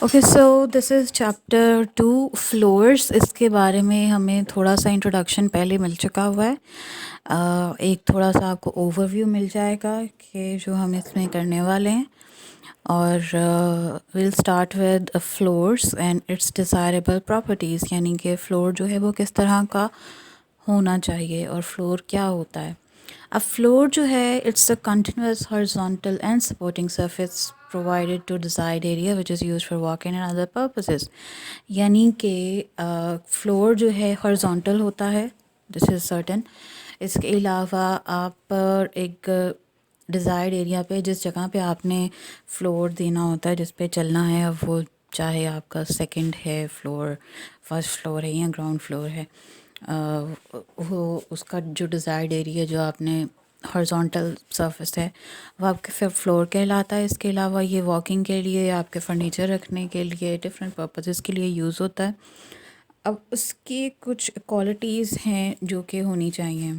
Okay so this is chapter 2 flowers. اس کے بارے میں ہمیں تھوڑا سا انٹروڈکشن پہلے مل چکا ہوا ہے. ایک تھوڑا سا آپ کو اوور ویو مل جائے گا کہ جو ہم اس میں کرنے والے ہیں. اور well start with floors and its desirable properties, یعنی کہ فلور جو ہے وہ کس طرح کا ہونا چاہیے اور فلور کیا ہوتا ہے. اب فلور جو ہے it's a continuous horizontal and supporting surface provided to desired area which is used for walking and other purposes. یعنی کہ فلور جو ہے ہارزونٹل ہوتا ہے، دس از سرٹن. اس کے علاوہ آپ ایک ڈیزائرڈ ایریا پہ جس جگہ پہ آپ نے فلور دینا ہوتا ہے، جس پہ چلنا ہے، اب وہ چاہے آپ کا سیکنڈ ہے فلور، فرسٹ فلور ہے یا گراؤنڈ فلور ہے، وہ اس کا جو ڈیزائرڈ ایریا جو آپ نے ہارزونٹل سرفیس ہے وہ آپ کے فلور کہلاتا ہے. اس کے علاوہ یہ واکنگ کے لیے، آپ کے فرنیچر رکھنے کے لیے، ڈفرینٹ پرپزز کے لیے یوز ہوتا ہے. اب اس کی کچھ کوالٹیز ہیں جو کہ ہونی چاہیے.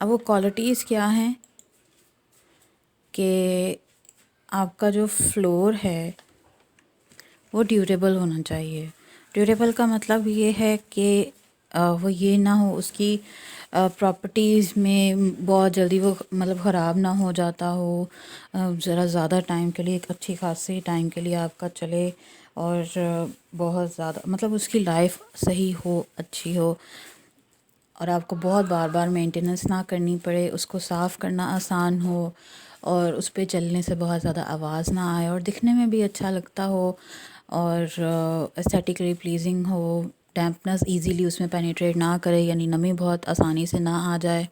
اب وہ کوالٹیز کیا ہیں کہ آپ کا جو فلور ہے وہ ڈیوریبل ہونا چاہیے. ڈیوریبل کا مطلب یہ ہے کہ وہ یہ نہ ہو، اس کی پراپرٹیز میں بہت جلدی وہ مطلب خراب نہ ہو جاتا ہو، ذرا زیادہ ٹائم کے لیے، ایک اچھی خاصی ٹائم کے لیے آپ کا چلے، اور بہت زیادہ مطلب اس کی لائف صحیح ہو، اچھی ہو، اور آپ کو بہت بار بار مینٹیننس نہ کرنی پڑے، اس کو صاف کرنا آسان ہو، اور اس پہ چلنے سے بہت زیادہ آواز نہ آئے، اور دکھنے میں بھی اچھا لگتا ہو، اور ایستھیٹکلی پلیزنگ ہو. ڈیمپنس ایزیلی اس میں پینیٹریٹ نہ کرے، یعنی نمی بہت آسانی سے نہ آ جائے.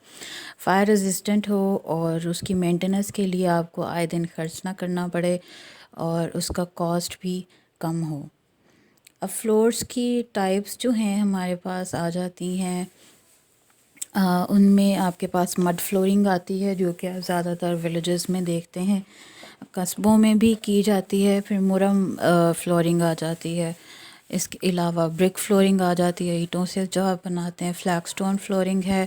فائر ریزسٹنٹ ہو، اور اس کی مینٹیننس کے لیے آپ کو آئے دن خرچ نہ کرنا پڑے، اور اس کا کاسٹ بھی کم ہو. اب فلورس کی ٹائپس جو ہیں ہمارے پاس آ جاتی ہیں. ان میں آپ کے پاس مڈ فلورنگ آتی ہے جو کہ آپ زیادہ تر ولیجز میں دیکھتے ہیں، قصبوں میں بھی کی جاتی ہے. پھر مرم فلورنگ آ جاتی ہے. اس کے علاوہ برک فلورنگ آ جاتی ہے، اینٹوں سے جو آپ بناتے ہیں. فلیگ سٹون فلورنگ ہے،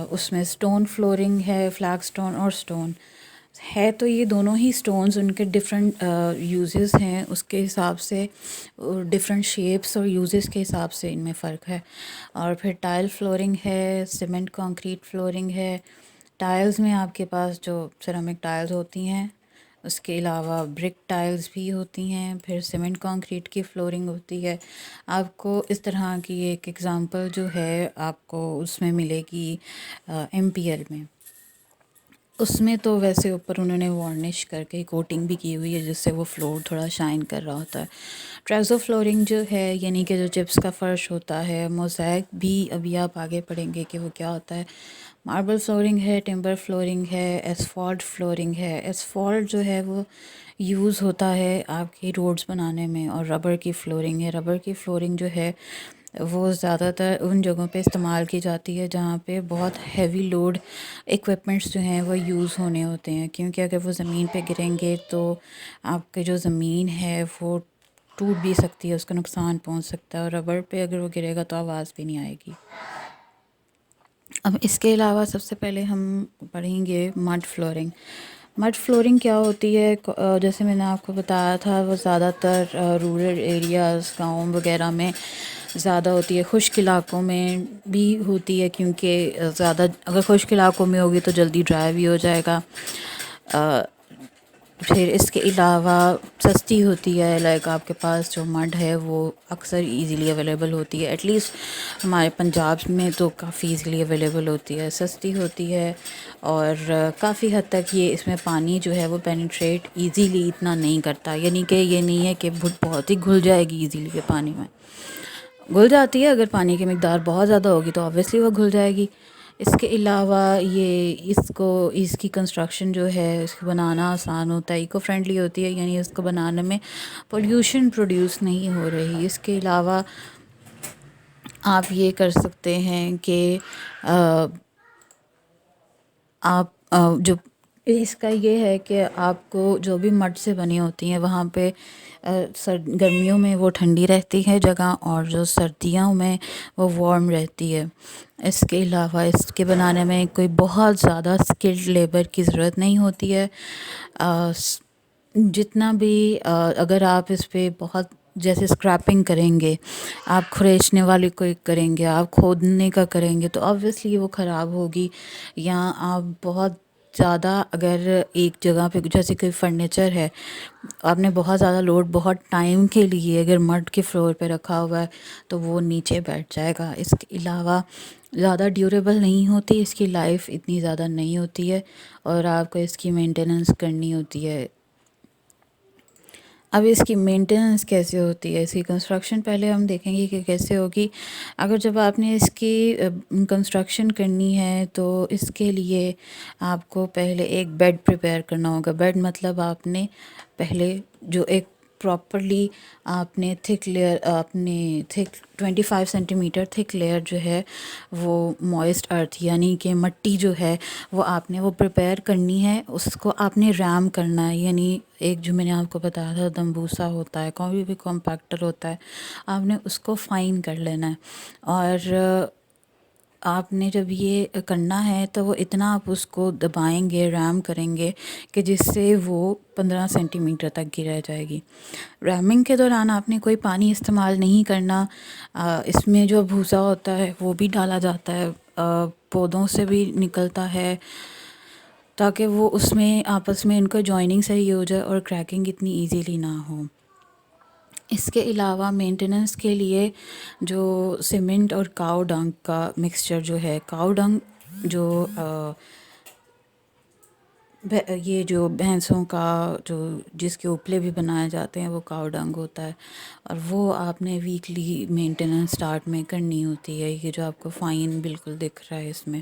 اس میں سٹون فلورنگ ہے، فلیگ سٹون اور سٹون ہے. تو یہ دونوں ہی سٹونز، ان کے ڈفرینٹ یوزز ہیں، اس کے حساب سے ڈفرینٹ شیپس اور یوزز کے حساب سے ان میں فرق ہے. اور پھر ٹائل فلورنگ ہے، سیمنٹ کانکریٹ فلورنگ ہے. ٹائلز میں آپ کے پاس جو سیرامک ٹائلز ہوتی ہیں، اس کے علاوہ برک ٹائلز بھی ہوتی ہیں. پھر سیمنٹ کانکریٹ کی فلورنگ ہوتی ہے. آپ کو اس طرح کی ایک ایگزامپل جو ہے آپ کو اس میں ملے گی MPL میں. اس میں تو ویسے اوپر انہوں نے وارنش کر کے کوٹنگ بھی کی ہوئی ہے جس سے وہ فلور تھوڑا شائن کر رہا ہوتا ہے. ٹریزو فلورنگ جو ہے، یعنی کہ جو چپس کا فرش ہوتا ہے. موزیک بھی ابھی آپ آگے پڑھیں گے کہ وہ کیا ہوتا ہے. ماربل فلورنگ ہے، ٹمبر فلورنگ ہے، ایسفالٹ فلورنگ ہے. ایسفالٹ جو ہے وہ یوز ہوتا ہے آپ کی روڈز بنانے میں. اور ربر کی فلورنگ ہے. ربر کی فلورنگ جو ہے وہ زیادہ تر ان جگہوں پہ استعمال کی جاتی ہے جہاں پہ بہت ہیوی لوڈ ایکوپمنٹس جو ہیں وہ یوز ہونے ہوتے ہیں، کیونکہ اگر وہ زمین پہ گریں گے تو آپ کی جو زمین ہے وہ ٹوٹ بھی سکتی ہے، اس کا نقصان پہنچ سکتا ہے. اور ربر پہ اگر وہ گرے گا تو آواز بھی نہیں آئے گی. اب اس کے علاوہ سب سے پہلے ہم پڑھیں گے مڈ فلورنگ. مڈ فلورنگ کیا ہوتی ہے؟ جیسے میں نے آپ کو بتایا تھا، وہ زیادہ تر رورل ایریاز، گاؤں وغیرہ میں زیادہ ہوتی ہے. خشک علاقوں میں بھی ہوتی ہے، کیونکہ زیادہ اگر خشک علاقوں میں ہوگی تو جلدی ڈرائی بھی ہو جائے گا. پھر اس کے علاوہ سستی ہوتی ہے، لائک آپ کے پاس جو مڈ ہے وہ اکثر ایزیلی اویلیبل ہوتی ہے. ایٹ لیسٹ ہمارے پنجاب میں تو کافی ایزیلی اویلیبل ہوتی ہے، سستی ہوتی ہے، اور کافی حد تک یہ اس میں پانی جو ہے وہ پینیٹریٹ ایزیلی اتنا نہیں کرتا. یعنی کہ یہ نہیں ہے کہ بہت ہی گھل جائے گی ایزیلی، کہ پانی میں گھل جاتی ہے. اگر پانی کی مقدار بہت زیادہ ہوگی تو آبویسلی وہ گھل جائے گی. اس کے علاوہ یہ اس کی کنسٹرکشن جو ہے، اس کو بنانا آسان ہوتا ہے، ایکو فرینڈلی ہوتی ہے، یعنی اس کو بنانے میں پولیوشن پروڈیوس نہیں ہو رہی. اس کے علاوہ آپ یہ کر سکتے ہیں کہ آپ جو اس کا یہ ہے کہ آپ کو جو بھی مڈ سے بنی ہوتی ہیں وہاں پہ گرمیوں میں وہ ٹھنڈی رہتی ہے جگہ، اور جو سردیوں میں وہ وارم رہتی ہے. اس کے علاوہ اس کے بنانے میں کوئی بہت زیادہ اسکلڈ لیبر کی ضرورت نہیں ہوتی ہے. جتنا بھی اگر آپ اس پہ بہت جیسے اسکریپنگ کریں گے، آپ کھریچنے والے کو کریں گے، آپ کھودنے کا کریں گے تو آبویسلی وہ خراب ہوگی. یا آپ بہت زیادہ اگر ایک جگہ پہ جیسے کوئی فرنیچر ہے، آپ نے بہت زیادہ لوڈ بہت ٹائم کے لیے اگر مڈ کے فلور پہ رکھا ہوا ہے تو وہ نیچے بیٹھ جائے گا. اس کے علاوہ زیادہ ڈیوریبل نہیں ہوتی، اس کی لائف اتنی زیادہ نہیں ہوتی ہے اور آپ کو اس کی مینٹیننس کرنی ہوتی ہے. اب اس کی مینٹیننس کیسے ہوتی ہے، اس کی کنسٹرکشن پہلے ہم دیکھیں گے کہ کیسے ہوگی. اگر جب آپ نے اس کی کنسٹرکشن کرنی ہے تو اس کے لیے آپ کو پہلے ایک بیڈ پریپیئر کرنا ہوگا. بیڈ مطلب آپ نے پہلے جو ایک پراپرلی آپ نے تھک لیئر، آپ نے تھک 25 سینٹی میٹر تھک لیئر جو ہے وہ موئسٹ ارتھ یعنی کہ مٹی جو ہے وہ آپ نے وہ پریپیئر کرنی ہے. اس کو آپ نے ریم کرنا ہے، یعنی ایک جو میں نے آپ کو بتایا تھا دمبوسا ہوتا ہے، کوئی بھی کمپیکٹر ہوتا ہے، آپ نے اس کو فائن کر لینا ہے. اور آپ نے جب یہ کرنا ہے تو وہ اتنا آپ اس کو دبائیں گے، ریم کریں گے کہ جس سے وہ 15 سینٹی میٹر تک کی رہ جائے گی. ریمنگ کے دوران آپ نے کوئی پانی استعمال نہیں کرنا. اس میں جو بھوسا ہوتا ہے وہ بھی ڈالا جاتا ہے، پودوں سے بھی نکلتا ہے تاکہ وہ اس میں آپس میں ان کا جوائننگ صحیح ہو جائے اور کریکنگ اتنی ایزیلی نہ ہو. اس کے علاوہ مینٹیننس کے لیے جو سیمنٹ اور کاؤ ڈنگ کا مکسچر جو ہے، کاؤ ڈنگ جو یہ جو بھینسوں کا جو جس کے اپلے بھی بنائے جاتے ہیں وہ کاؤ ڈنگ ہوتا ہے، اور وہ آپ نے ویکلی مینٹیننس سٹارٹ میں کرنی ہوتی ہے. یہ جو آپ کو فائن بالکل دکھ رہا ہے اس میں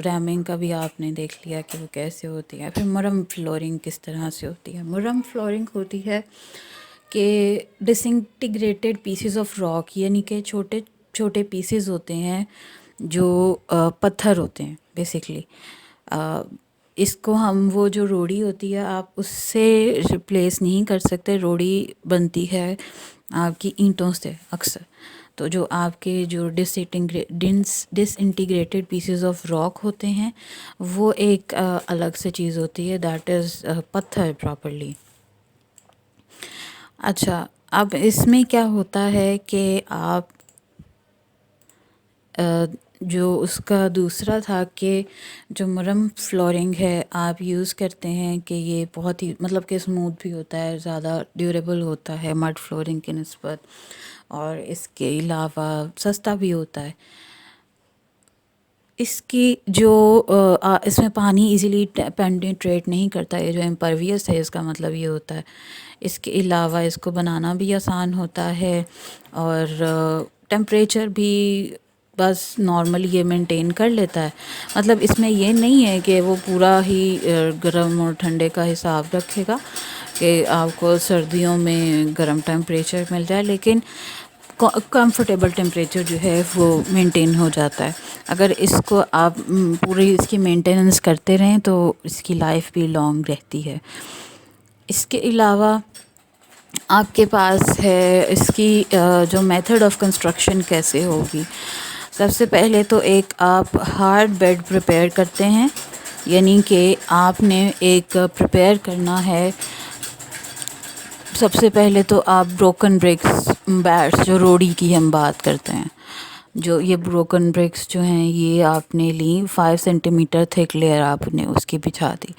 ریمنگ کا بھی آپ نے دیکھ لیا کہ وہ کیسے ہوتی ہے. پھر مرم فلورنگ کس طرح سے ہوتی ہے. مرم فلورنگ ہوتی ہے کہ ڈس انٹیگریٹڈ پیسز آف راک، یعنی کہ چھوٹے چھوٹے پیسز ہوتے ہیں جو پتھر ہوتے ہیں بیسکلی. اس کو ہم وہ جو روڑی ہوتی ہے آپ اس سے ریپلیس نہیں کر سکتے. روڑی بنتی ہے آپ کی اینٹوں سے اکثر. تو جو آپ کے جو ڈس انٹیگریٹڈ پیسز آف راک ہوتے ہیں وہ ایک الگ سے چیز ہوتی ہے، دیٹ از پتھر پراپرلی. اچھا، اب اس میں کیا ہوتا ہے کہ آپ جو اس کا دوسرا تھا کہ جو مرم فلورنگ ہے آپ یوز کرتے ہیں کہ یہ بہت ہی مطلب کہ اسموتھ بھی ہوتا ہے، زیادہ ڈیوریبل ہوتا ہے مڈ فلورنگ کی نسبت، اور اس کے علاوہ سستا بھی ہوتا ہے. اس کی جو اس میں پانی ایزیلی پینیٹریٹ نہیں کرتا. یہ جو امپرویس ہے اس کا مطلب یہ ہوتا ہے. اس کے علاوہ اس کو بنانا بھی آسان ہوتا ہے اور ٹیمپریچر بھی بس نارملی یہ مینٹین کر لیتا ہے. مطلب اس میں یہ نہیں ہے کہ وہ پورا ہی گرم اور ٹھنڈے کا حساب رکھے گا کہ آپ کو سردیوں میں گرم ٹیمپریچر مل جائے، لیکن کمفرٹیبل ٹیمپریچر جو ہے وہ مینٹین ہو جاتا ہے. اگر اس کو آپ پوری اس کی مینٹیننس کرتے رہیں تو اس کی لائف بھی لانگ رہتی ہے. اس کے علاوہ آپ کے پاس ہے اس کی جو میتھڈ آف کنسٹرکشن کیسے ہوگی. سب سے پہلے تو ایک آپ ہارڈ بیڈ پریپیئر کرتے ہیں، یعنی کہ آپ نے ایک پریپیئر کرنا ہے. سب سے پہلے تو آپ بروکن برکس بیٹس جو روڑی کی ہم بات کرتے ہیں، جو یہ بروکن برکس جو ہیں یہ آپ نے لی 5 سینٹی میٹر تھک لیئر آپ نے اس کی بچھا دی.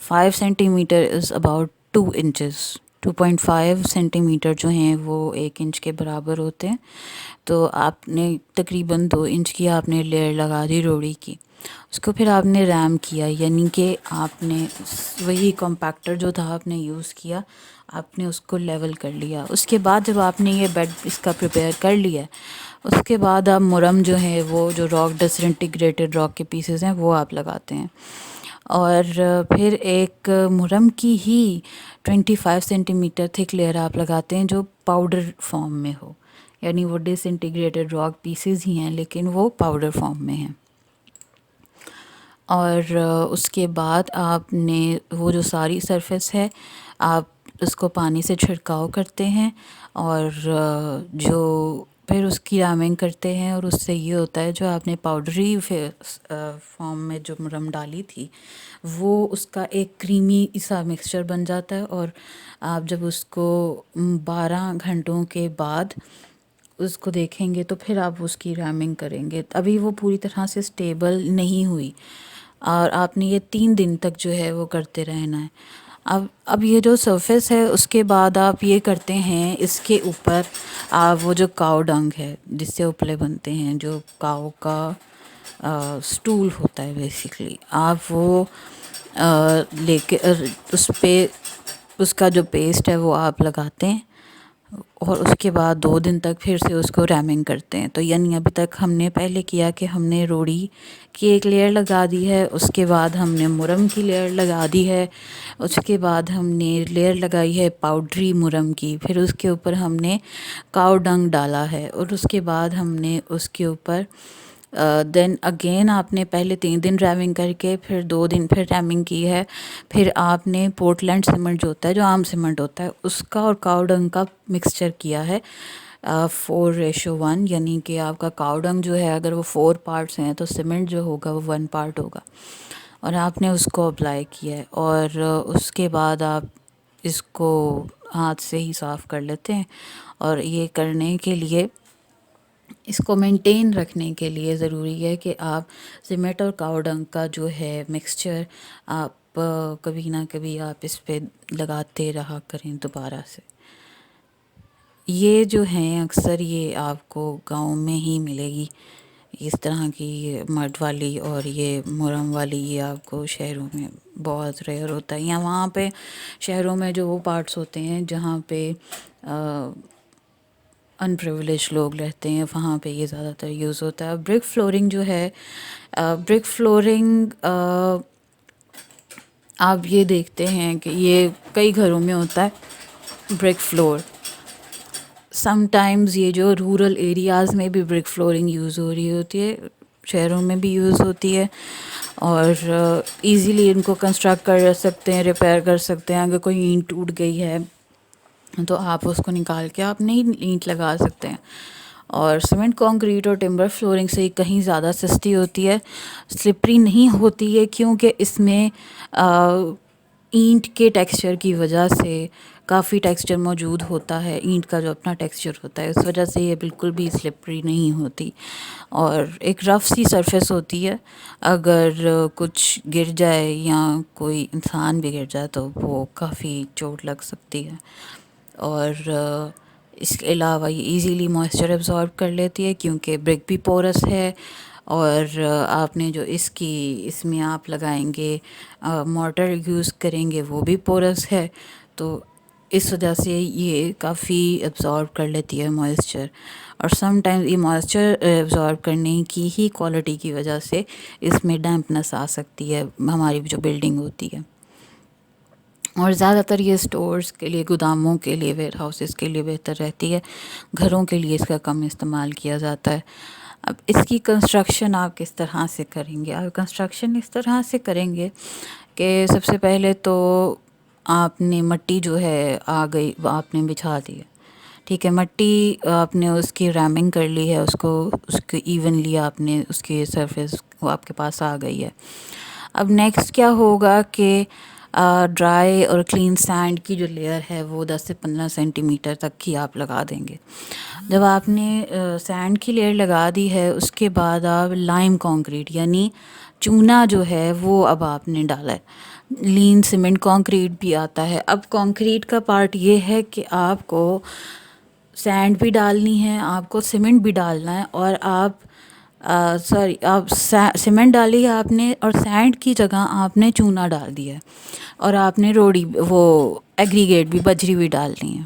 5 centimetre is about 2 inches. 2.5 centimetre جو ہیں وہ 1 انچ کے برابر ہوتے ہیں. تو آپ نے تقریباً 2 انچ کی آپ نے لیئر لگا دی روڑی کی. اس کو پھر آپ نے ریم کیا، یعنی کہ آپ نے وہی کمپیکٹر جو تھا آپ نے یوز کیا، آپ نے اس کو لیول کر لیا. اس کے بعد جب آپ نے یہ بیڈ اس کا پریپیئر کر لیا، اس کے بعد آپ مرم جو ہے وہ جو راک ڈس انٹیگریٹڈ راک کے پیسز ہیں وہ آپ لگاتے ہیں. اور پھر ایک مرم کی ہی 25 سینٹی میٹر تھک لیئر آپ لگاتے ہیں جو پاؤڈر فارم میں ہو، یعنی وہ ڈس انٹیگریٹڈ راک پیسز ہی ہیں لیکن وہ پاؤڈر فارم میں ہیں. اور اس کے بعد آپ نے وہ جو ساری سرفیس ہے آپ اس کو پانی سے چھڑکاؤ کرتے ہیں، اور جو پھر اس کی رامنگ کرتے ہیں، اور اس سے یہ ہوتا ہے جو آپ نے پاؤڈری فارم میں جو مرم ڈالی تھی وہ اس کا ایک کریمی سا مکسچر بن جاتا ہے، اور آپ جب اس کو 12 گھنٹوں کے بعد اس کو دیکھیں گے تو پھر آپ اس کی رامنگ کریں گے. ابھی وہ پوری طرح سے اسٹیبل نہیں ہوئی، اور آپ نے یہ 3 دن تک جو ہے وہ کرتے رہنا ہے. اب یہ جو سرفیس ہے اس کے بعد آپ یہ کرتے ہیں، اس کے اوپر آپ وہ جو کاؤ ڈنگ ہے جس سے اپلے بنتے ہیں، جو کاؤ کا سٹول ہوتا ہے بیسیکلی، آپ وہ لے کے اس پہ اس کا جو پیسٹ ہے وہ آپ لگاتے ہیں، اور اس کے بعد 2 دن تک پھر سے اس کو ریمنگ کرتے ہیں. تو یعنی ابھی تک ہم نے پہلے کیا کہ ہم نے روڑی کی ایک لیئر لگا دی ہے، اس کے بعد ہم نے مرم کی لیئر لگا دی ہے، اس کے بعد ہم نے لیئر لگائی ہے پاؤڈری مرم کی، پھر اس کے اوپر ہم نے کاؤ ڈنگ ڈالا ہے، اور اس کے بعد ہم نے اس کے اوپر دین اگین آپ نے پہلے 3 دن ریمنگ کر کے پھر 2 دن پھر ریمنگ کی ہے. پھر آپ نے پورٹلینڈ سیمنٹ جو ہوتا ہے، جو عام سیمنٹ ہوتا ہے، اس کا اور کاؤ ڈنگ کا مکسچر کیا ہے 4:1، یعنی کہ آپ کا کاؤ ڈنگ جو ہے اگر وہ 4 پارٹس ہیں تو سیمنٹ جو ہوگا وہ 1 پارٹ ہوگا، اور آپ نے اس کو اپلائی کیا ہے. اور اس کے بعد آپ اس کو ہاتھ سے ہی صاف کر لیتے ہیں. اور یہ کرنے کے لیے، اس کو مینٹین رکھنے کے لیے ضروری ہے کہ آپ سیمنٹ اور کاؤ ڈنگ کا جو ہے مکسچر آپ کبھی نہ کبھی آپ اس پہ لگاتے رہا کریں دوبارہ سے. یہ جو ہیں اکثر یہ آپ کو گاؤں میں ہی ملے گی اس طرح کی مڈ والی، اور یہ مرم والی یہ آپ کو شہروں میں بہت ریئر ہوتا ہے. یا وہاں پہ شہروں میں جو وہ پارٹس ہوتے ہیں جہاں پہ ان پریولیج لوگ رہتے ہیں وہاں پہ یہ زیادہ تر یوز ہوتا ہے. برک فلورنگ جو ہے، برک فلورنگ آپ یہ دیکھتے ہیں کہ یہ کئی گھروں میں ہوتا ہے برک فلور. سم ٹائمز یہ جو رورل ایریاز میں بھی برک فلورنگ یوز ہو رہی ہوتی ہے، شہروں میں بھی یوز ہوتی ہے، اور ایزیلی ان کو کنسٹرکٹ کر سکتے ہیں، ریپیئر کر سکتے ہیں. اگر کوئی اینٹ ٹوٹ گئی ہے تو آپ اس کو نکال کے آپ نئی اینٹ لگا سکتے ہیں. اور سیمنٹ کانکریٹ اور ٹمبر فلورنگ سے کہیں زیادہ سستی ہوتی ہے، سلپری نہیں ہوتی ہے، کیونکہ اس میں اینٹ کے ٹیکسچر کی وجہ سے کافی ٹیکسچر موجود ہوتا ہے، اینٹ کا جو اپنا ٹیکسچر ہوتا ہے، اس وجہ سے یہ بالکل بھی سلپری نہیں ہوتی، اور ایک رف سی سرفیس ہوتی ہے. اگر کچھ گر جائے یا کوئی انسان بھی گر جائے تو وہ کافی چوٹ لگ سکتی ہے. اور اس کے علاوہ یہ ایزیلی موئسچر ایبزارب کر لیتی ہے کیونکہ برک بھی پورس ہے، اور آپ نے جو اس میں آپ لگائیں گے مارٹر یوز کریں گے وہ بھی پورس ہے، تو اس وجہ سے یہ کافی ایبزارب کر لیتی ہے موئسچر. اور سم ٹائمز یہ موئسچر ایبزارب کرنے کی ہی کوالٹی کی وجہ سے اس میں ڈیمپنس آ سکتی ہے ہماری جو بلڈنگ ہوتی ہے. اور زیادہ تر یہ اسٹورز کے لیے، گوداموں کے لیے، ویئر ہاؤسز کے لیے بہتر رہتی ہے، گھروں کے لیے اس کا کم استعمال کیا جاتا ہے. اب اس کی کنسٹرکشن آپ کس طرح سے کریں گے؟ آپ کنسٹرکشن اس طرح سے کریں گے کہ سب سے پہلے تو آپ نے مٹی جو ہے آ گئی آپ نے بچھا دی ہے، ٹھیک ہے، مٹی آپ نے اس کی ریمنگ کر لی ہے، اس کو ایونلی آپ نے اس کی سرفیس وہ آپ کے پاس آ گئی ہے. اب نیکسٹ کیا ہوگا کہ ڈرائی اور کلین سینڈ کی جو لیئر ہے وہ 10 سے 15 سینٹی میٹر تک کی آپ لگا دیں گے. جب آپ نے سینڈ کی لیئر لگا دی ہے اس کے بعد آپ لائم کانکریٹ یعنی چونا جو ہے وہ اب آپ نے ڈالا ہے. لین سیمنٹ کانکریٹ بھی آتا ہے. اب کانکریٹ کا پارٹ یہ ہے کہ آپ کو سینڈ بھی ڈالنی ہے، آپ کو سیمنٹ بھی ڈالنا ہے، اور آپ آپ سیمنٹ ڈالی ہے آپ نے، اور سینڈ کی جگہ آپ نے چونا ڈال دیا ہے، اور آپ نے روڑی وہ ایگریگیٹ بھی بجری بھی ڈالنی ہے.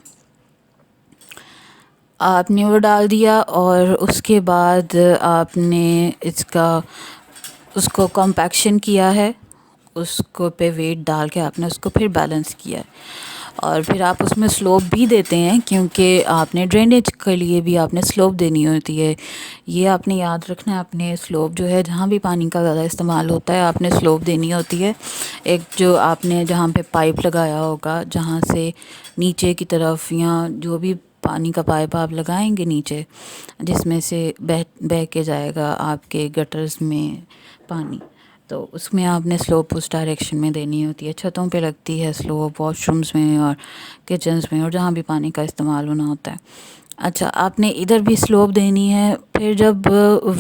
آپ نے وہ ڈال دیا، اور اس کے بعد آپ نے اس کو کمپیکشن کیا ہے، اس کو پہ ویٹ ڈال کے آپ نے اس کو پھر بیلنس کیا ہے. اور پھر آپ اس میں سلوپ بھی دیتے ہیں کیونکہ آپ نے ڈرینیج کے لیے بھی آپ نے سلوپ دینی ہوتی ہے. یہ آپ نے یاد رکھنا ہے، آپ نے سلوپ جو ہے جہاں بھی پانی کا زیادہ استعمال ہوتا ہے آپ نے سلوپ دینی ہوتی ہے. ایک جو آپ نے جہاں پہ پائپ لگایا ہوگا جہاں سے نیچے کی طرف یا جو بھی پانی کا پائپ آپ لگائیں گے نیچے جس میں سے بہہ کے جائے گا آپ کے گٹرز میں پانی، تو اس میں آپ نے سلوپ اس ڈائریکشن میں دینی ہوتی ہے. چھتوں پہ لگتی ہے سلوپ، واش رومز میں اور کچنز میں اور جہاں بھی پانی کا استعمال ہونا ہوتا ہے. اچھا، آپ نے ادھر بھی سلوپ دینی ہے. پھر جب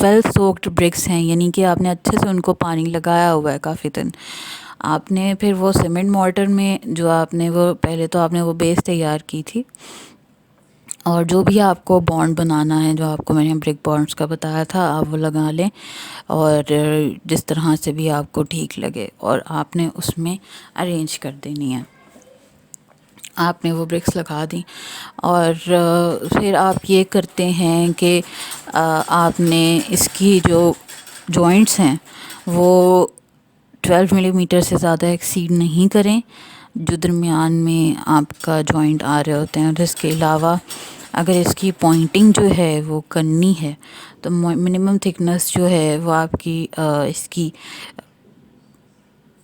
ویل سوکڈ برکس ہیں، یعنی کہ آپ نے اچھے سے ان کو پانی لگایا ہوا ہے کافی دن، آپ نے پھر وہ سیمنٹ مورٹر میں جو آپ نے وہ پہلے تو آپ نے وہ بیس تیار کی تھی، اور جو بھی آپ کو بانڈ بنانا ہے جو آپ کو میں نے برک بانڈس کا بتایا تھا آپ وہ لگا لیں، اور جس طرح سے بھی آپ کو ٹھیک لگے، اور آپ نے اس میں ارینج کر دینی ہے. آپ نے وہ برکس لگا دیں، اور پھر آپ یہ کرتے ہیں کہ آپ نے اس کی جو جوائنٹس ہیں وہ 12 ملی میٹر سے زیادہ ایکسیڈ نہیں کریں جو درمیان میں آپ کا جوائنٹ آ رہے ہوتے ہیں. اور اس کے علاوہ اگر اس کی پوائنٹنگ جو ہے وہ کرنی ہے تو منیمم تھکنس جو ہے وہ آپ کی اس کی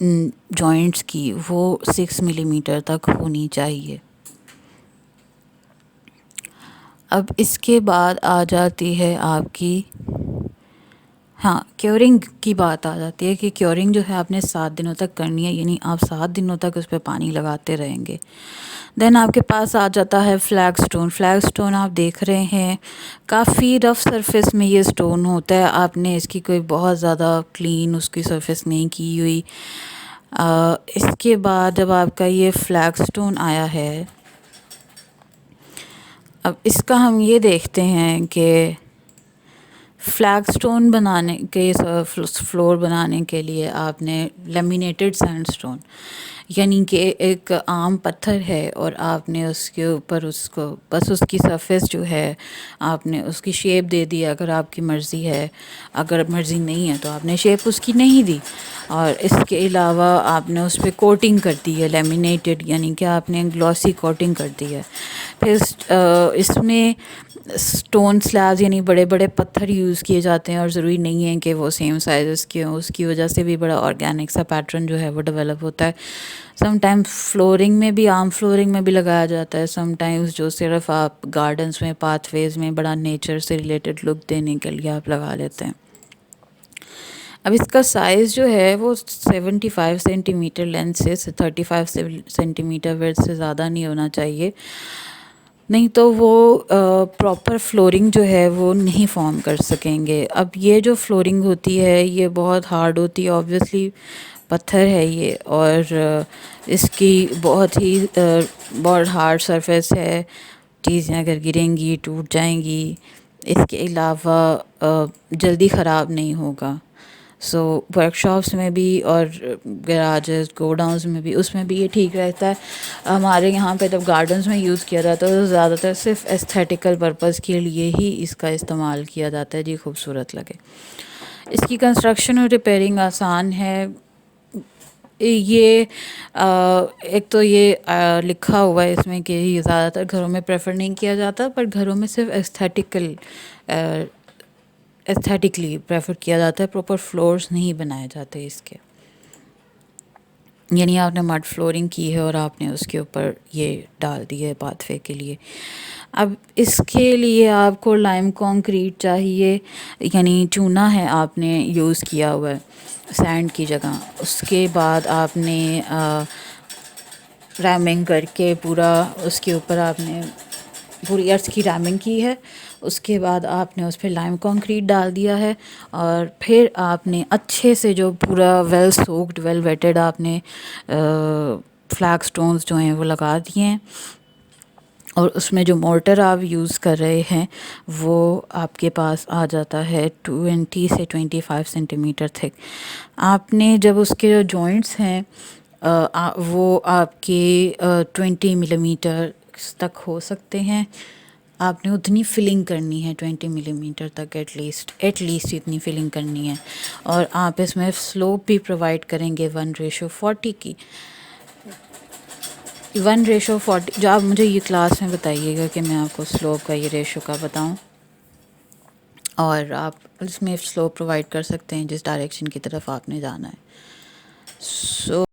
جوائنٹس کی وہ 6 ملی میٹر تک ہونی چاہیے. اب اس کے بعد آ جاتی ہے آپ کی کیورنگ کی بات آ جاتی ہے کہ کیورنگ جو ہے آپ نے 7 دنوں تک کرنی ہے، یعنی آپ 7 دنوں تک اس پہ پانی لگاتے رہیں گے. دین آپ کے پاس آ جاتا ہے فلیگ سٹون. فلیگ سٹون آپ دیکھ رہے ہیں کافی رف سرفیس میں یہ سٹون ہوتا ہے، آپ نے اس کی کوئی بہت زیادہ کلین اس کی سرفیس نہیں کی ہوئی. اس کے بعد جب آپ کا یہ فلیگ سٹون آیا ہے، اب اس کا ہم یہ دیکھتے ہیں کہ فلیگ سٹون بنانے کے فلور بنانے کے لیے آپ نے لیمینیٹڈ سینڈ سٹون، یعنی کہ ایک عام پتھر ہے اور آپ نے اس کے اوپر اس کو بس اس کی سرفیس جو ہے آپ نے اس کی شیپ دے دی اگر آپ کی مرضی ہے، اگر مرضی نہیں ہے تو آپ نے شیپ اس کی نہیں دی. اور اس کے علاوہ آپ نے اس پہ کوٹنگ کر دی ہے لیمینیٹڈ، یعنی کہ آپ نے گلوسی کوٹنگ کر دی ہے. پھر اس میں سٹون سلیبز یعنی بڑے بڑے پتھر یوز کیے جاتے ہیں، اور ضروری نہیں ہے کہ وہ سیم سائزز کے ہوں، اس کی وجہ سے بھی بڑا آرگینک سا پیٹرن جو ہے وہ ڈیولپ ہوتا ہے. سم ٹائمز فلورنگ میں بھی، عام فلورنگ میں بھی لگایا جاتا ہے، سم ٹائمز جو صرف آپ گارڈنز میں پاتھ ویز میں بڑا نیچر سے ریلیٹڈ لک دینے کے لیے آپ لگا لیتے ہیں. اب اس کا سائز جو ہے وہ 75 سینٹی میٹر لینتھ سے 35 سینٹی میٹر ویڈتھ سے زیادہ نہیں ہونا چاہیے، نہیں تو وہ پراپر فلورنگ جو ہے وہ نہیں فارم کر سکیں گے. اب یہ جو فلورنگ ہوتی ہے یہ بہت ہارڈ ہوتی ہے، آبویسلی پتھر ہے یہ، اور اس کی بہت ہارڈ سرفیس ہے، چیزیں اگر گریں گی ٹوٹ جائیں گی. اس کے علاوہ جلدی خراب نہیں ہوگا. سو ورک شاپس میں بھی اور گراجز گوڈاؤنز میں بھی اس میں بھی یہ ٹھیک رہتا ہے. ہمارے یہاں پہ جب گارڈنز میں یوز کیا جاتا ہے تو زیادہ تر صرف ایستھیٹیکل پرپز کے لیے ہی اس کا استعمال کیا جاتا ہے، جی خوبصورت لگے. اس کی کنسٹرکشن اور ریپیئرنگ آسان ہے. یہ ایک تو یہ لکھا ہوا ہے اس میں کہ یہ زیادہ تر گھروں میں پریفر نہیں کیا جاتا، پر گھروں میں صرف ایستھیٹکلی پریفر کیا جاتا ہے، پراپر فلورز نہیں بنائے جاتے اس کے. یعنی آپ نے مڈ فلورنگ کی ہے اور آپ نے اس کے اوپر یہ ڈال دی ہے پاتھ وے کے لیے. اب اس کے لیے آپ کو لائم کانکریٹ چاہیے، یعنی چونا ہے آپ نے یوز کیا ہوا ہے سینڈ کی جگہ. اس کے بعد آپ نے ریمنگ کر کے پورا اس کے اوپر آپ نے پوری ارتھ کی ریمنگ کی ہے. اس کے بعد آپ نے اس پہ لائم کانکریٹ ڈال دیا ہے، اور پھر آپ نے اچھے سے جو پورا ویل سوکڈ ویل ویٹڈ آپ نے فلیگ سٹونز جو ہیں وہ لگا دیے ہیں. اور اس میں جو مورٹر آپ یوز کر رہے ہیں وہ آپ کے پاس آ جاتا ہے 20 سے 25 سینٹی میٹر تھک. آپ نے جب اس کے جو جوائنٹس ہیں وہ آپ کے 20 ملی میٹر تک ہو سکتے ہیں. آپ نے اتنی فلنگ کرنی ہے 20 ملی میٹر تک ایٹ لیسٹ اتنی فلنگ کرنی ہے. اور آپ اس میں سلوپ بھی پرووائڈ کریں گے 1:40 کی. 1:40 جو آپ مجھے یہ کلاس میں بتائیے گا کہ میں آپ کو سلوپ کا یہ ریشو کا بتاؤں، اور آپ اس میں سلوپ پرووائڈ کر سکتے ہیں جس ڈائریکشن کی طرف آپ نے جانا ہے.